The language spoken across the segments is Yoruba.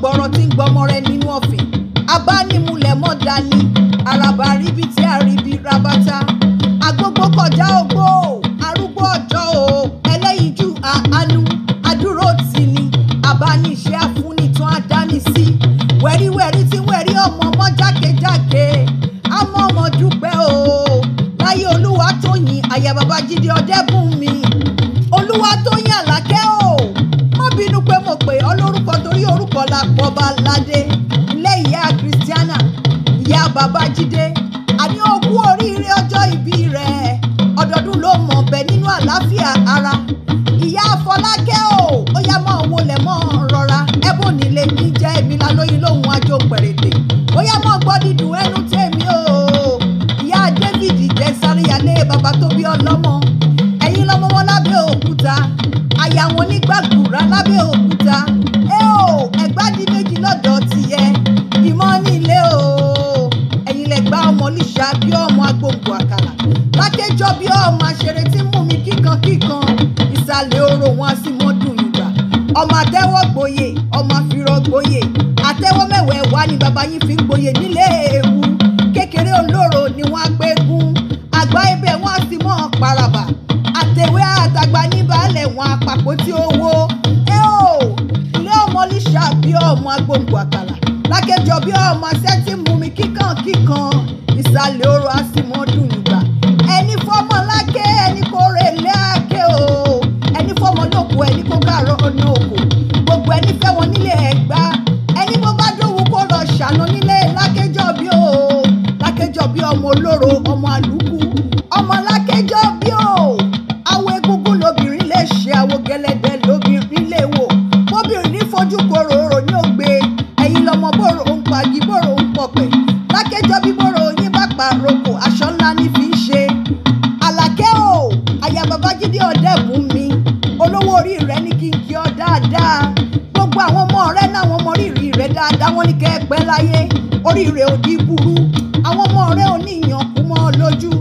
gbọ̀rọ̀ tí ń gbọmọ rẹ nínú ọ̀fìn abánimúlẹ̀ mọ́ dání àràbà ríbi tí àríbi rabata agbógbó kọjá ogbó arúgbó ọjọ́ o ẹlẹ́yinjú àánú adúró tì ní abániṣẹ́ àfúnitán àdáni sí wẹ̀ríwẹ̀rí tí wẹ̀rí ọmọ ọmọ jákèjákè àmọ́ ọmọ dúpẹ́ o láyé Olúwatóyìn àyà Babájídé Ọdẹ́bùnmi Olúwatóyìn Àlàkẹ́ o má bínú pé mo pè ọ́ lórúkọ torí orúkọ la pọ̀ bá ládé ilé ìyá Christiana ìyá Babájídé àní ogú oríire ọjọ́ ìbí rẹ̀ ọdọọdún ló mọ̀ bẹ́ nínú àlàáfíà ara ìyá Fọlákẹ́ o ó yá mọ́ wọlé mọ́ rọra ẹ̀bùn nílé ní jẹ́ èmi lálóyún lóhun àjò pẹ̀rẹ̀tẹ̀ ó yá mọ́ gbọ́ dídùn ẹnu tèmi o ìyá David jẹ́ sáréyálé bàbá tó bí ọlọ́mọ ẹ̀yin lọ́mọ wọn lábẹ́ òkúta àyà wọn nígbàgbùrà lábẹ́ òkúta ẹgbàdí méjì lọ́dọ̀ tiẹ̀ ìmọ̀ nílé o ẹ̀yin lẹ́gbà ọmọ líṣà bí ọmọ agbóǹgbò àkàlà lákẹ́jọ́ bí ọmọ àṣẹrẹ tí mú mi kíkankíkan ìsàlẹ̀ oró wọn a sì mọ́ dùn ìgbà ọmọ àtẹ́wọ́ gboyè ọmọ àfirọ́ gboyè àtẹ́wọ́ mẹ́wẹ̀ẹ́ wá ní bàbá yín fi ń gboyè nílé ewu kékeré olóró ni wọ́n á gbé gún àgbá ibẹ̀ wọ́n á sì mọ́ paraba àtẹ̀wé àtàgbà ní baálẹ̀ wọn àpapọ̀ tí ó wó ilé ọmọ líṣà bí ọmọ agbóǹgbò àkàlà lákẹ́jọ́ bí ọmọ àṣẹ tí mú mi kíkankíkan ìsàlẹ̀ oró a sì mọ́ dùn ìgbà ẹni fọmọ lákẹ́ ẹni kò rè lé àkẹ́ o ẹni fọmọ lóko ẹni kò kàrọ̀ ọ̀nà òkò gbogbo ẹni fẹ́ wọn nílé Ẹ̀gbá ẹni bó bá dòwú kó lọ ṣàná nílé lákẹ́jọ́ bí ọmọ olóró ọmọ àlùkù ọmọ lákẹ́jọ́ bí o àwọ̀ egúngún lóbìnrin lè ṣe àwọ̀ gẹ́lẹ́dẹ́ lóbìnrin lè wò bóbìnrin fojú koròrò ní ògbé ẹ̀yin lọmọ bòrò ń pagi bòrò ń pọ̀pẹ̀ lákẹ́jọ́ bí bòrò yín bá pàrokò aṣọ ńlá ní fi ń ṣe Àlàkẹ́ o àyà Babájídé Ọdẹ́bùnmi olówó orí rẹ ní kí n kí ọ dáadáa gbogbo àwọn ọmọ rẹ náwọn ọmọ rírì rẹ dáadáa wọn ní kẹ́ ẹ pẹ́ láyé orí rẹ ò ní burú àwọn ọmọ rẹ ò ní ìyàn kú mọ́ lójú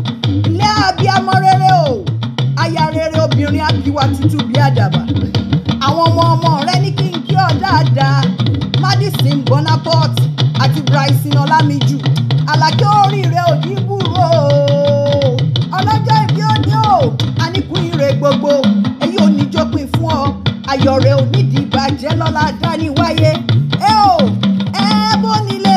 ilé abiyamọ rere o aya rere obìnrin abiwa tútù bí àdàbà àwọn ọmọ rẹ ní kí n kí ọ dáadáa Madison Bonaparte àti Bryson Ọlámíjù Àlàkẹ́ orí rẹ ò ní burú o ọlọ́jọ́ ìbí òní o àníkù ire gbogbo èyí ò ní jópin fún ọ ayọ̀ rẹ ò ní di ìbàjẹ́ lọ́la dání wáyé bó nílé